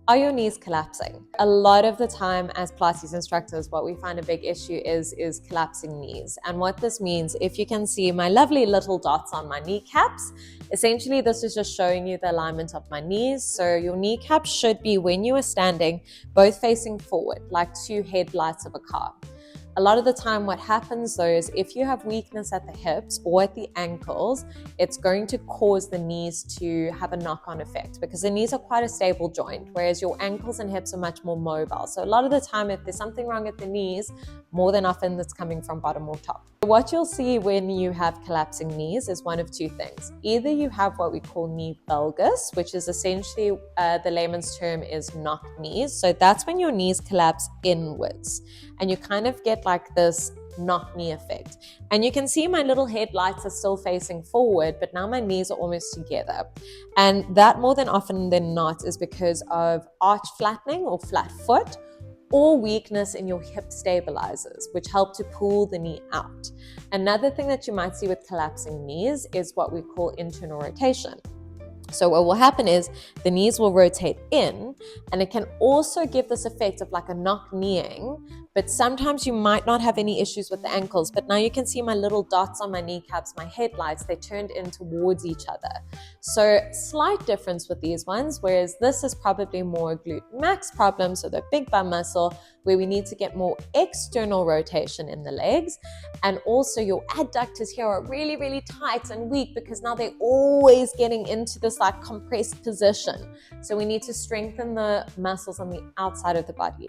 Are your knees collapsing? A lot of the time as Pilates instructors, what we find a big issue is collapsing knees. And what this means, if you can see my lovely little dots on my kneecaps, essentially this is just showing you the alignment of my knees. So your kneecaps should be, when you are standing, both facing forward, like two headlights of a car. A lot of the time what happens though is if you have weakness at the hips or at the ankles, it's going to cause the knees to have a knock-on effect, because the knees are quite a stable joint, whereas your ankles and hips are much more mobile. So a lot of the time, if there's something wrong at the knees, more than often that's coming from bottom or top. What you'll see when you have collapsing knees is one of two things. Either you have what we call knee valgus, which is essentially, the layman's term is knock knees. So that's when your knees collapse inwards and you kind of get like this knock knee effect. And you can see my little headlights are still facing forward, but now my knees are almost together. And that more than often than not is because of arch flattening or flat foot, or weakness in your hip stabilizers, which help to pull the knee out. Another thing that you might see with collapsing knees is what we call internal rotation. So what will happen is the knees will rotate in, and it can also give this effect of like a knock kneeing, but sometimes you might not have any issues with the ankles. But now you can see my little dots on my kneecaps, my headlights, they turned in towards each other. So slight difference with these ones, whereas this is probably more a glute max problem, so the big bum muscle, where we need to get more external rotation in the legs. And also your adductors here are really, really tight and weak because now they're always getting into this like compressed position. So we need to strengthen the muscles on the outside of the body.